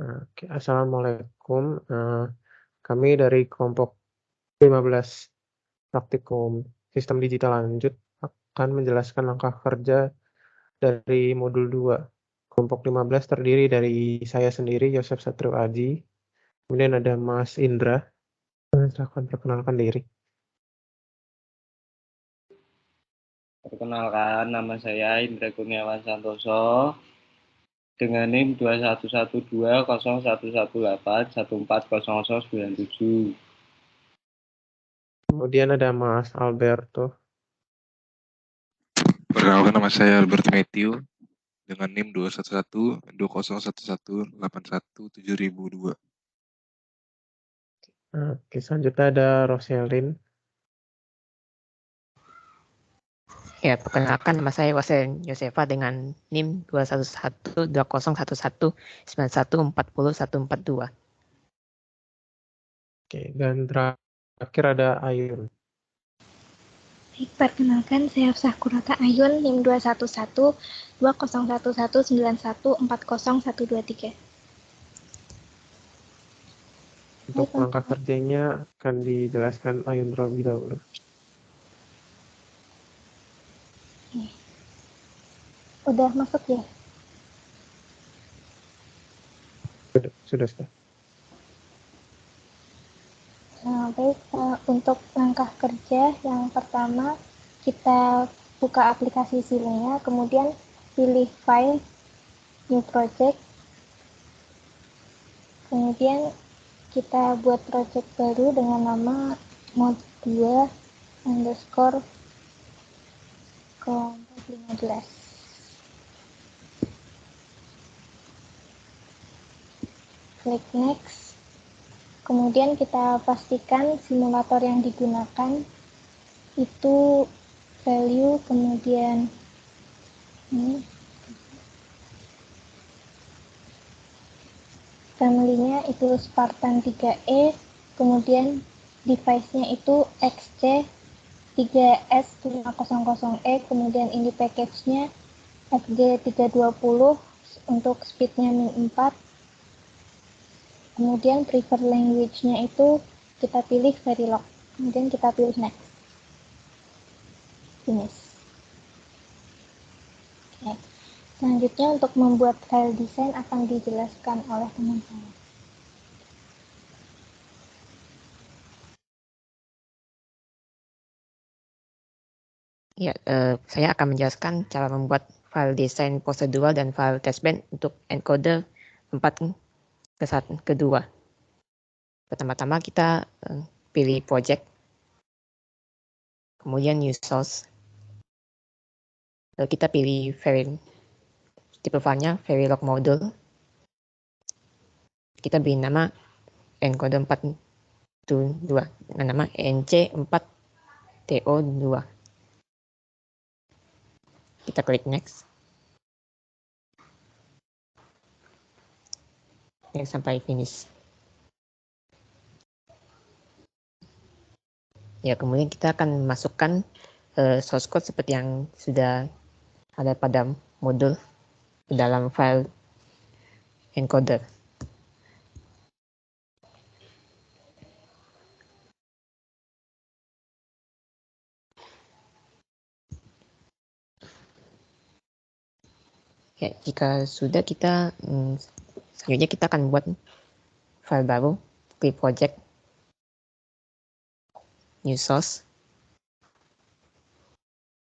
Oke, assalamualaikum. Kami dari kelompok 15 praktikum sistem digital lanjut akan menjelaskan langkah kerja dari modul 2. Kelompok 15 terdiri dari saya sendiri, Yosef Satrio Aji, kemudian ada Mas Indra. Silakan perkenalkan diri. Perkenalkan, nama saya Indra Kurniawan Santoso dengan NIM 21120118140097. Kemudian ada Mas Alberto. Perkenalkan, nama saya Albert Matthew dengan NIM 2112011817002. Oke, selanjutnya ada Roselin. Ya, perkenalkan nama saya Wasen Yosefa dengan NIM 21120119140140142. Oke, dan terakhir ada Ayun. Baik, perkenalkan saya Hafsah Kurata Ayun, NIM 211201191401223. Untuk langkah kerjanya akan dijelaskan Ayun terlebih dahulu. Udah masuk ya? Sudah. Baik, untuk langkah kerja yang pertama kita buka aplikasi Xilenya, kemudian pilih file, new project, kemudian kita buat project baru dengan nama mod2 underscore kelompok 15. Klik next, kemudian kita pastikan simulator yang digunakan itu value, kemudian ini family-nya itu Spartan 3E, kemudian device-nya itu XC3S500E, kemudian ini package-nya FG320 untuk speed-nya min 4, kemudian prefer language-nya itu kita pilih Verilog, kemudian kita pilih next, finish. Oke. Selanjutnya untuk membuat file desain akan dijelaskan oleh teman saya. Ya, saya akan menjelaskan cara membuat file desain prosedural dan file testbed untuk encoder 4:2. Pertama-tama kita pilih project, kemudian new source, lalu kita pilih tipe filenya Verilog module. Kita beri nama encoder 4.2 dengan nama NC4TO2. Kita klik next. Next sampai finish. Ya, kemudian kita akan masukkan source code seperti yang sudah ada pada modul ke dalam file encoder. Ya, jika sudah selanjutnya kita akan buat file baru, klik project, new source,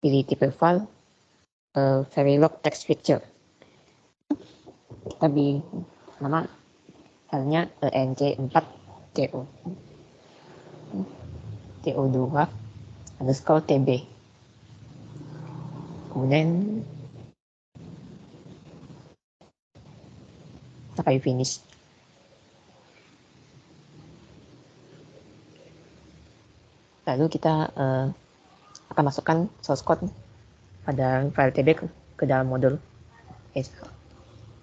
pilih tipe file, Verilog text picture. Kita beri nama filenya NC4TO2 underscore TB. Kemudian sampai finish. Lalu kita akan masukkan source code pada file TB ke dalam modul.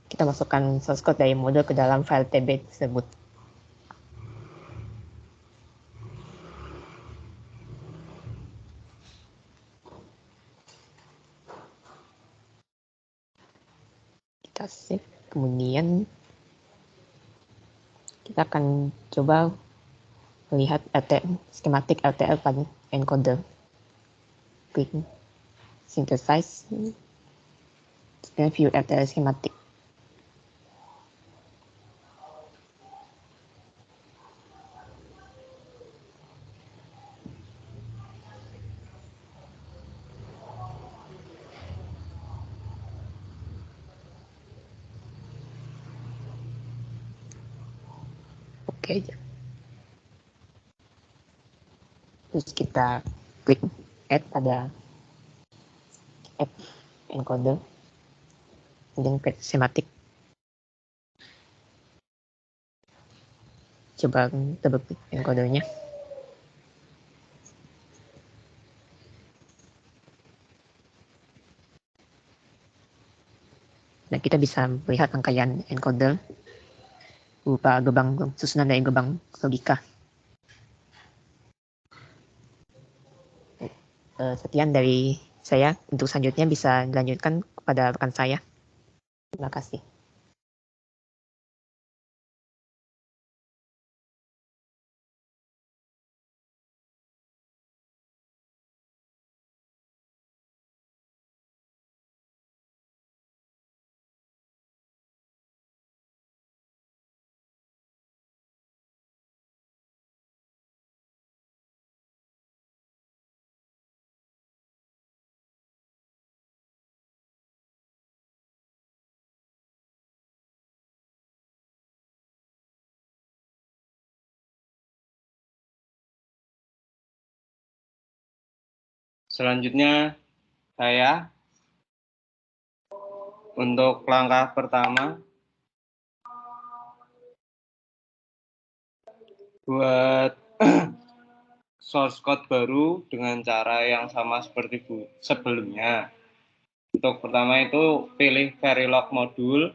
Kita masukkan source code dari modul ke dalam file TB tersebut. Kita save, kemudian Kita akan coba melihat skematik LTL pada encoder. Klik synthesize dan view LTL schematic. Oke aja. Terus kita klik add pada add encoder, kemudian klik schematic. Coba double klik encodernya. Dan kita bisa melihat rangkaian encoder berupa gerbang susunan dari gerbang logika. Sekian dari saya. Untuk selanjutnya bisa dilanjutkan kepada rekan saya. Terima kasih. Selanjutnya saya untuk langkah pertama buat source code baru dengan cara yang sama seperti sebelumnya. Untuk pertama itu pilih Verilog modul,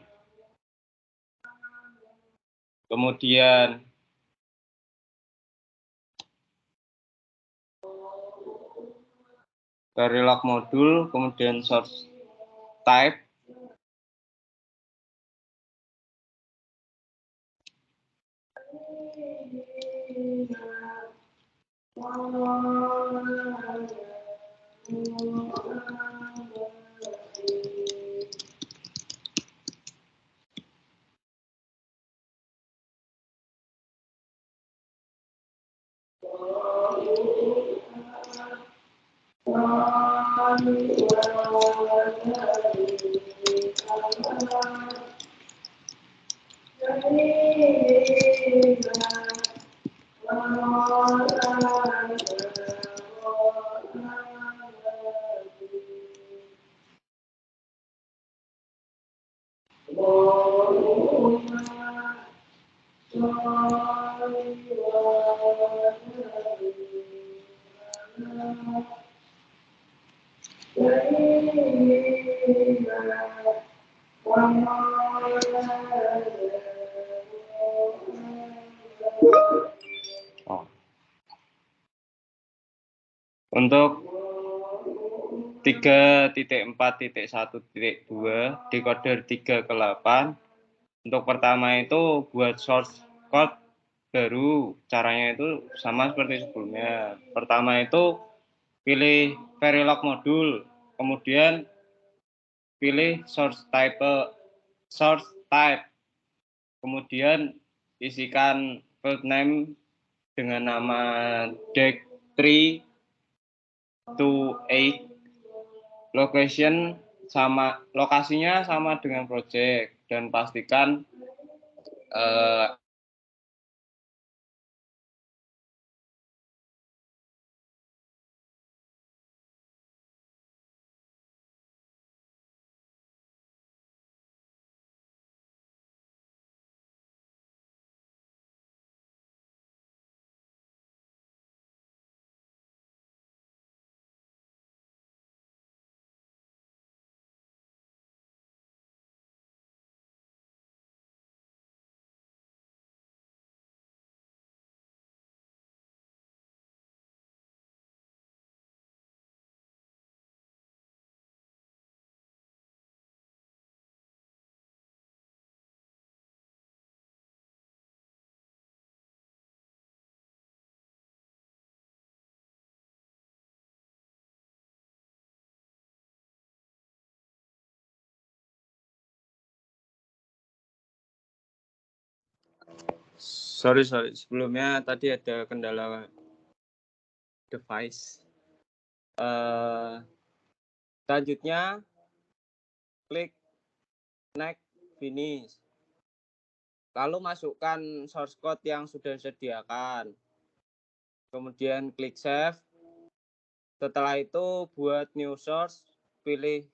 kemudian Verilog modul, kemudian source type, untuk 3.4.1.2 decoder 3 ke 8. Untuk pertama itu buat source code baru, caranya itu sama seperti sebelumnya. Pertama itu pilih Verilog modul, kemudian pilih source type, kemudian isikan field name dengan nama deck 3 to 8, lokasinya sama dengan project, dan pastikan Sorry. Sebelumnya tadi ada kendala device. Selanjutnya, klik next, finish. Lalu masukkan source code yang sudah disediakan. Kemudian klik save. Setelah itu buat new source, pilih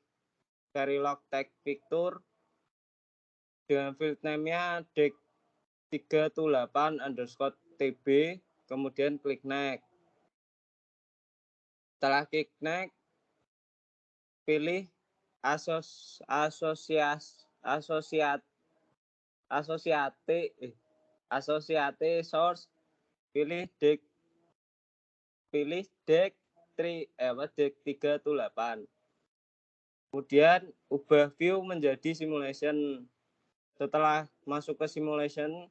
Verilog Text Picture dengan field name-nya dek328_tb, kemudian klik next. Setelah klik next, pilih asosiate source, pilih dek328. Kemudian ubah view menjadi simulation. Setelah masuk ke simulation,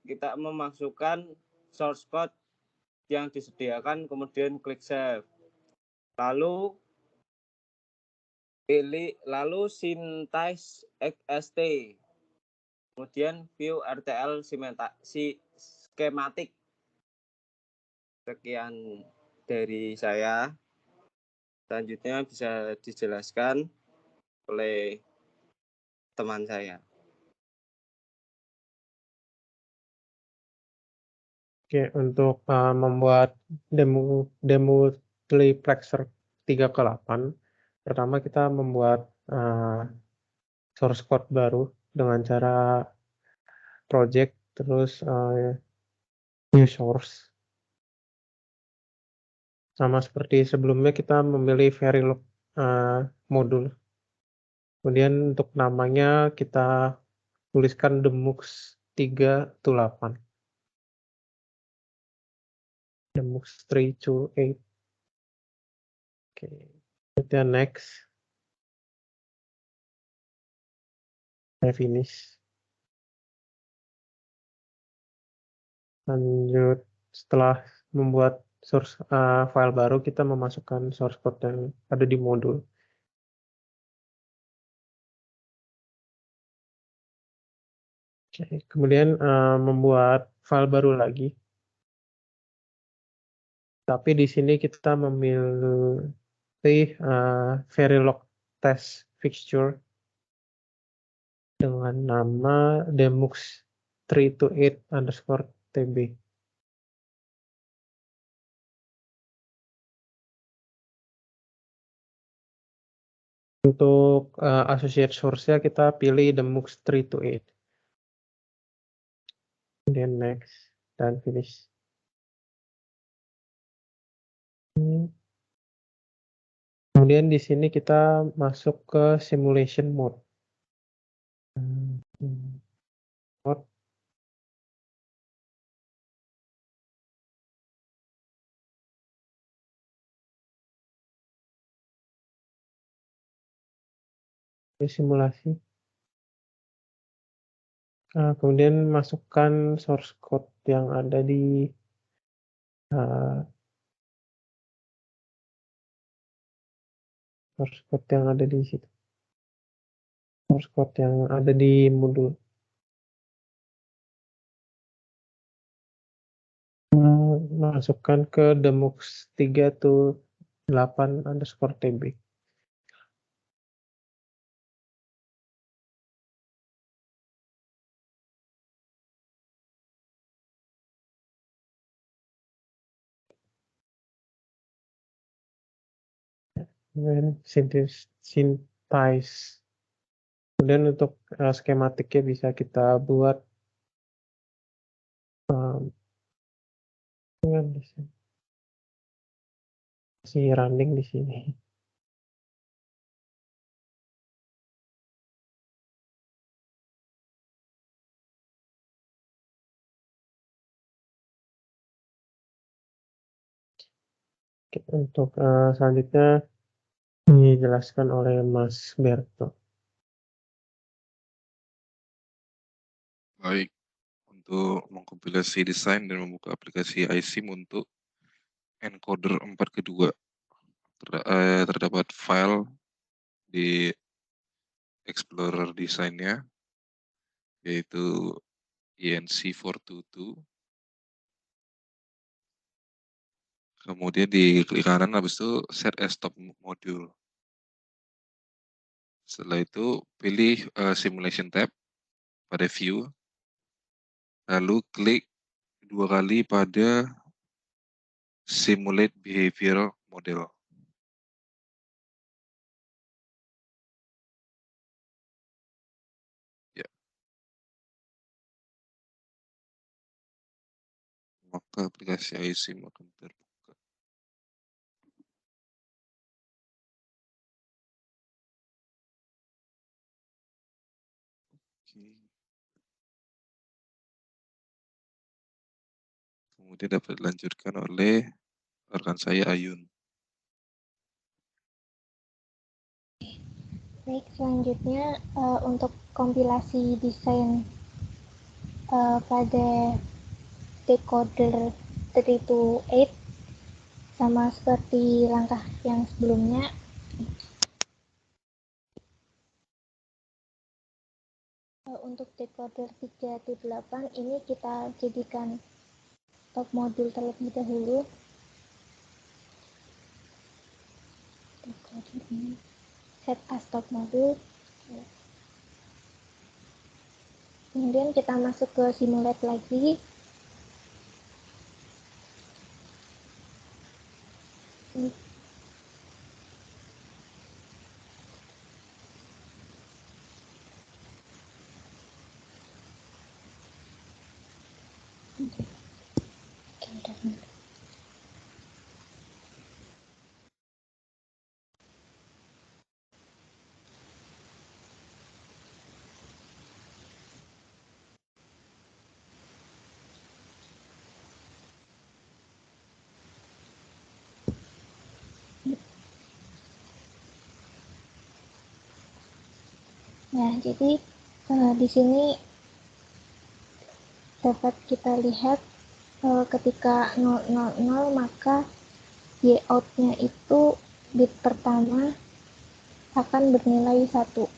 kita memasukkan source code yang disediakan, kemudian klik save. Lalu syntax XST. Kemudian view RTL schematic. Sekian dari saya. Selanjutnya bisa dijelaskan oleh teman saya. Oke, untuk membuat demultiplexer 3/8, pertama kita membuat source code baru dengan cara project, terus new source. Sama seperti sebelumnya kita memilih Verilog modul. Kemudian untuk namanya kita tuliskan demux 3/8. Demux 3/8. Oke. Kemudian next. Saya finish. Lanjut, setelah membuat source file baru, kita memasukkan source code yang ada di modul. Oke, kemudian membuat file baru lagi. Tapi di sini kita memilih Verilog test fixture dengan nama demux 328_tb. Untuk associate source-nya kita pilih demux 328. Kemudian next dan finish. Kemudian di sini kita masuk ke simulation mode. Simulasi. Kemudian masukkan source code yang ada di source code yang ada di situ. Source code yang ada di modul. Masukkan ke demux 3/8_tb. Kemudian syntax. Kemudian untuk skematiknya bisa kita buat masih running di sini. Oke, untuk selanjutnya dijelaskan oleh Mas Berto. Baik, untuk mengkompilasi desain dan membuka aplikasi iSIM untuk encoder 4x2. Terdapat file di Explorer desainnya. yaitu ENC422. Kemudian di klik kanan habis itu set as stop module. Setelah itu pilih simulation tab pada view, lalu klik 2 kali pada simulate behavioral model. Ya, maka aplikasi iSIM akan terbuka. Oke. Kemudian dapat dilanjutkan oleh rekan saya Ayun. Baik, selanjutnya untuk kompilasi desain pada decoder 328 sama seperti langkah yang sebelumnya. Untuk decoder 328 ini kita jadikan stop modul terlebih dahulu. Decoder ini set as stop modul. Kemudian kita masuk ke simulate lagi. Nah, jadi di sini dapat kita lihat ketika 000 maka Y out-nya itu bit pertama akan bernilai 1.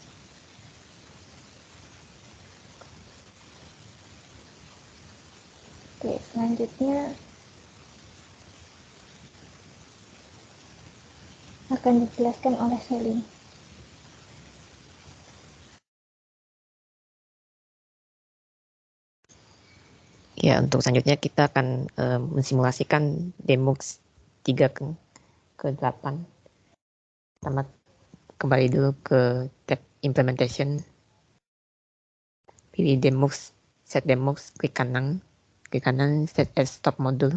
Oke, selanjutnya akan dijelaskan oleh Selim. Ya, untuk selanjutnya kita akan mensimulasikan Demux 3 ke 8. Pertama, kembali dulu ke tab implementation. Pilih Demux, set Demux, klik kanan set as stop module.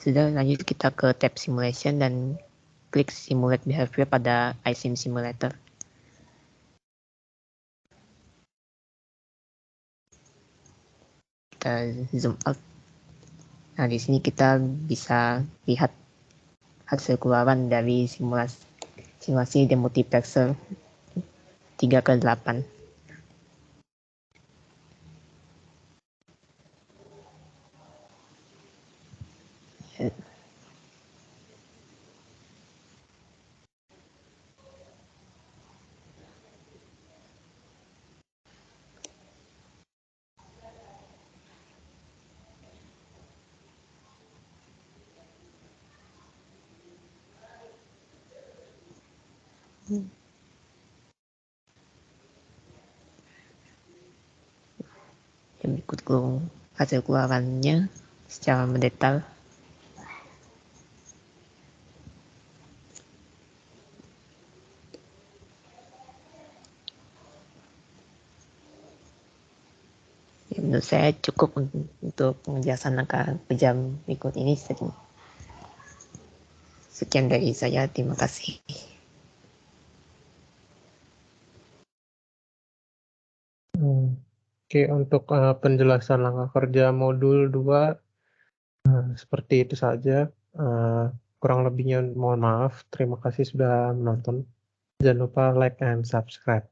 Sudah, lanjut kita ke tab simulation dan klik simulate behavior pada iSIM simulator. Kita zoom out. Nah, di sini kita bisa lihat hasil keluaran dari simulasi demultiplexer 3 ke 8. Dan berikut hasil keluarannya secara mendetail. Ya, menurut saya cukup untuk penjelasan angka pejam berikut ini. Sekian dari saya, terima kasih. Oke, untuk penjelasan langkah kerja modul 2 seperti itu saja. Kurang lebihnya mohon maaf. Terima kasih sudah menonton. Jangan lupa like and subscribe.